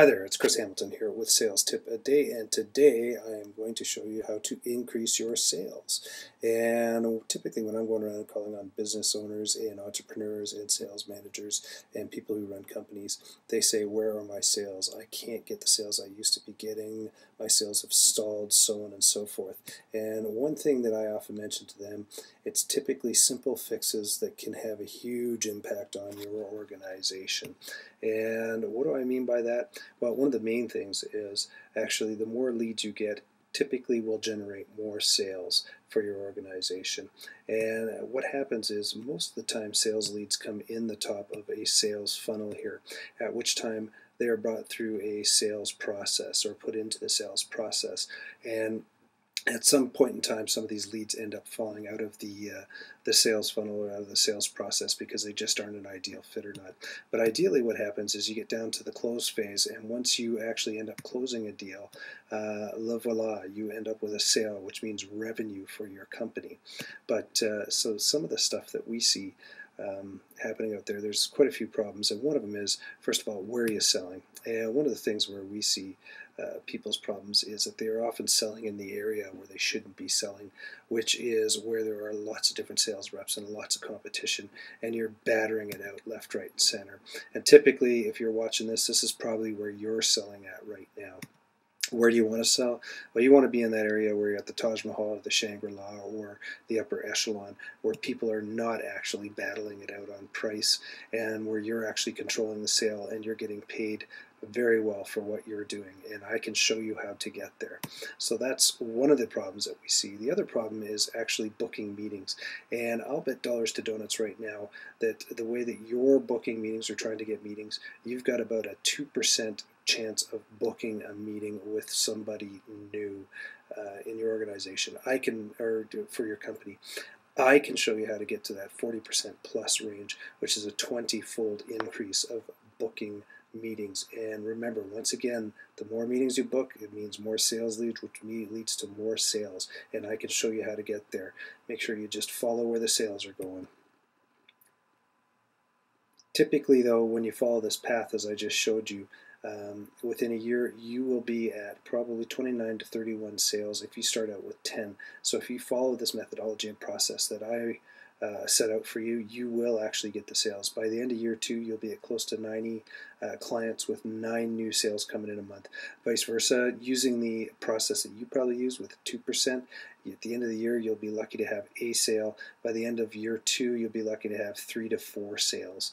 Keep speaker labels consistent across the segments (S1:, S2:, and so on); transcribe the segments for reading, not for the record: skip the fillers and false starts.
S1: Hi there, it's Chris Hamilton here with Sales Tip a Day, and today I am going to show you how to increase your sales. And typically when I'm going around calling on business owners and entrepreneurs and sales managers and people who run companies, they say, where are my sales? I can't get the sales I used to be getting. My sales have stalled, so on and so forth. And one thing that I often mention to them, it's typically simple fixes that can have a huge impact on your organization. And what do I mean by that? Well, one of the main things is actually the more leads you get typically will generate more sales for your organization. And what happens is most of the time sales leads come in the top of a sales funnel here, at which time they are brought through a sales process or put into the sales process. And at some point in time, some of these leads end up falling out of the sales funnel or out of the sales process because they just aren't an ideal fit or not. But ideally what happens is you get down to the close phase, and once you actually end up closing a deal, voila, you end up with a sale, which means revenue for your company. But so some of the stuff that we see happening out there, there's quite a few problems, and one of them is, first of all, where are you selling? And one of the things where we see people's problems is that they are often selling in the area where they shouldn't be selling, which is where there are lots of different sales reps and lots of competition, and you're battering it out left, right, and center. And typically, if you're watching this, this is probably where you're selling at right now. Where do you want to sell? Well, you want to be in that area where you're at the Taj Mahal or the Shangri-La or the upper echelon, where people are not actually battling it out on price, and where you're actually controlling the sale and you're getting paid very well for what you're doing, and I can show you how to get there. So that's one of the problems that we see. The other problem is actually booking meetings, and I'll bet dollars to donuts right now that the way that you're booking meetings or trying to get meetings, you've got about a 2% chance of booking a meeting with somebody new in your organization. Or for your company. I can show you how to get to that 40% plus range, which is a 20-fold increase of booking meetings. And remember, once again, the more meetings you book, it means more sales leads, which leads to more sales. And I can show you how to get there. Make sure you just follow where the sales are going. Typically, though, when you follow this path, as I just showed you, within a year, you will be at probably 29 to 31 sales if you start out with 10. So if you follow this methodology and process that I set out for you, you will actually get the sales. By the end of year 2, you'll be at close to 90 clients with 9 new sales coming in a month. Vice versa, using the process that you probably use with 2%, at the end of the year, you'll be lucky to have a sale. By the end of year 2, you'll be lucky to have 3 to 4 sales.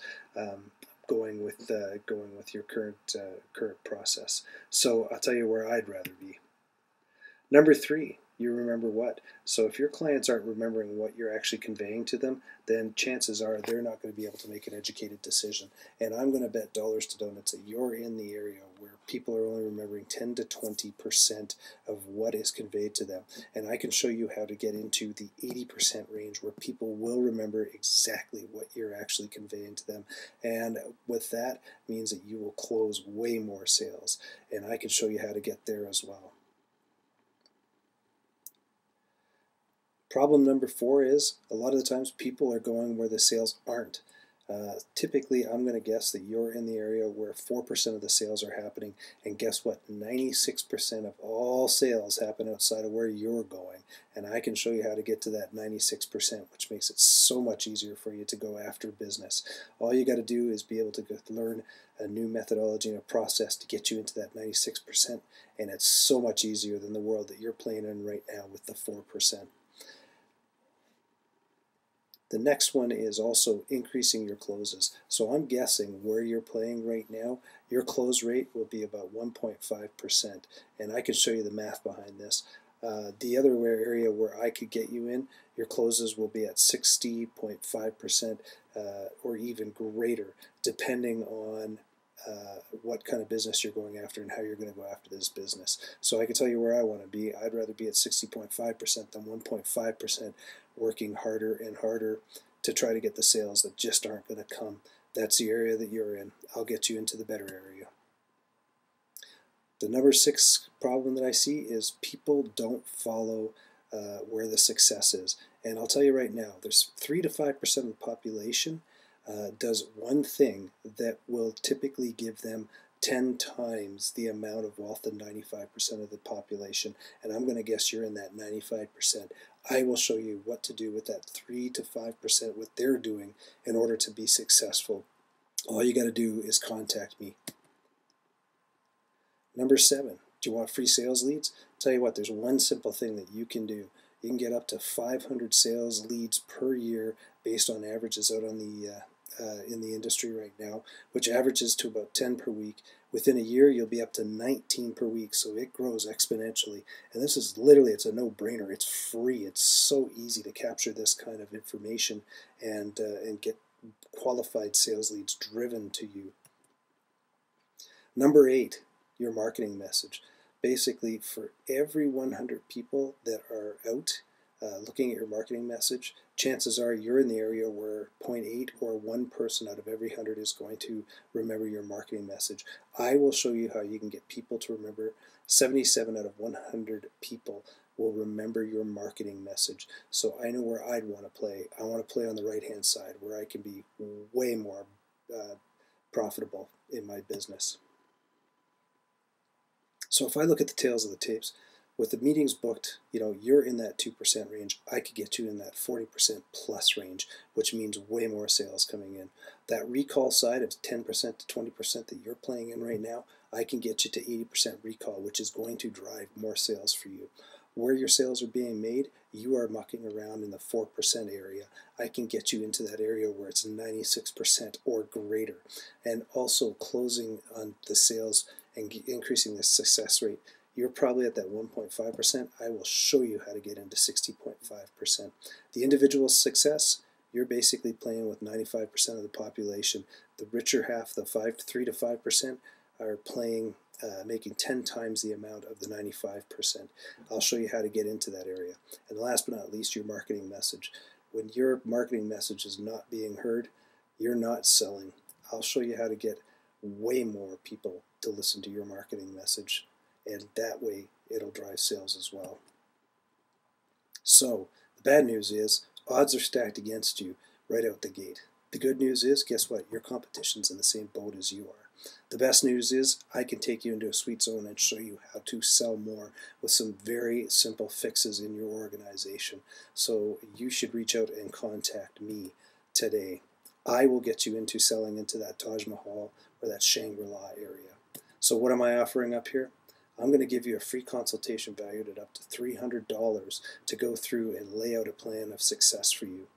S1: Going with your current process. So I'll tell you where I'd rather be. Number 3, you remember what. So if your clients aren't remembering what you're actually conveying to them, then chances are they're not going to be able to make an educated decision. And I'm going to bet dollars to donuts that you're in the area where people are only remembering 10 to 20% of what is conveyed to them. And I can show you how to get into the 80% range where people will remember exactly what you're actually conveying to them. And with that means that you will close way more sales. And I can show you how to get there as well. Problem number 4 is a lot of the times people are going where the sales aren't. Typically, I'm going to guess that you're in the area where 4% of the sales are happening, and guess what? 96% of all sales happen outside of where you're going, and I can show you how to get to that 96%, which makes it so much easier for you to go after business. All you got to do is be able to learn a new methodology and a process to get you into that 96%, and it's so much easier than the world that you're playing in right now with the 4%. The next one is also increasing your closes. So I'm guessing where you're playing right now, your close rate will be about 1.5%. And I can show you the math behind this. The other area where I could get you in, your closes will be at 60.5% or even greater, depending on what kind of business you're going after and how you're going to go after this business. So I can tell you where I want to be. I'd rather be at 60.5% than 1.5%, working harder and harder to try to get the sales that just aren't going to come. That's the area that you're in. I'll get you into the better area. The number 6 problem that I see is people don't follow where the success is. And I'll tell you right now, there's 3 to 5% of the population does one thing that will typically give them 10 times the amount of wealth than 95% of the population, and I'm going to guess you're in that 95%. I will show you what to do with that 3 to 5%, what they're doing in order to be successful. All you got to do is contact me. Number 7, do you want free sales leads? I'll tell you what, there's one simple thing that you can do. You can get up to 500 sales leads per year based on averages out on the in the industry right now, which averages to about 10 per week. Within a year, you'll be up to 19 per week, so it grows exponentially. And this is literally, it's a no-brainer. It's free. It's so easy to capture this kind of information and get qualified sales leads driven to you. Number 8, your marketing message. Basically, for every 100 people that are out looking at your marketing message, chances are you're in the area where 0.8 or 1 person out of every 100 is going to remember your marketing message. I will show you how you can get people to remember. 77 out of 100 people will remember your marketing message. So I know where I'd want to play. I want to play on the right-hand side where I can be way more profitable in my business. So if I look at the tails of the tapes, with the meetings booked, you're in that 2% range. I could get you in that 40% plus range, which means way more sales coming in. That recall side of 10% to 20% that you're playing in right now, I can get you to 80% recall, which is going to drive more sales for you. Where your sales are being made, you are mucking around in the 4% area. I can get you into that area where it's 96% or greater. And also closing on the sales and increasing the success rate. You're probably at that 1.5%. I will show you how to get into 60.5%. The individual success, you're basically playing with 95% of the population. The richer half, the 3 to 5%, are playing, making 10 times the amount of the 95%. I'll show you how to get into that area. And last but not least, your marketing message. When your marketing message is not being heard, you're not selling. I'll show you how to get way more people to listen to your marketing message, and that way it'll drive sales as well. So the bad news is odds are stacked against you right out the gate. The good news is, guess what? Your competition's in the same boat as you are. The best news is I can take you into a sweet zone and show you how to sell more with some very simple fixes in your organization. So you should reach out and contact me today. I will get you into selling into that Taj Mahal or that Shangri-La area. So what am I offering up here? I'm going to give you a free consultation valued at up to $300 to go through and lay out a plan of success for you.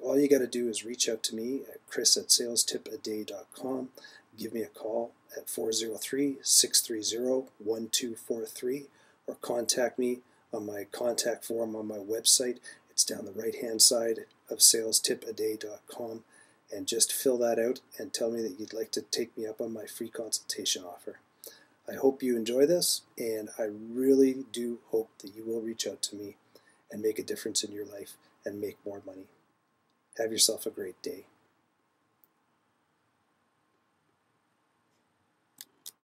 S1: All you got to do is reach out to me at chris@salestipaday.com. Give me a call at 403-630-1243 or contact me on my contact form on my website. It's down the right-hand side of salestipaday.com. And just fill that out and tell me that you'd like to take me up on my free consultation offer. I hope you enjoy this, and I really do hope that you will reach out to me and make a difference in your life and make more money. Have yourself a great day.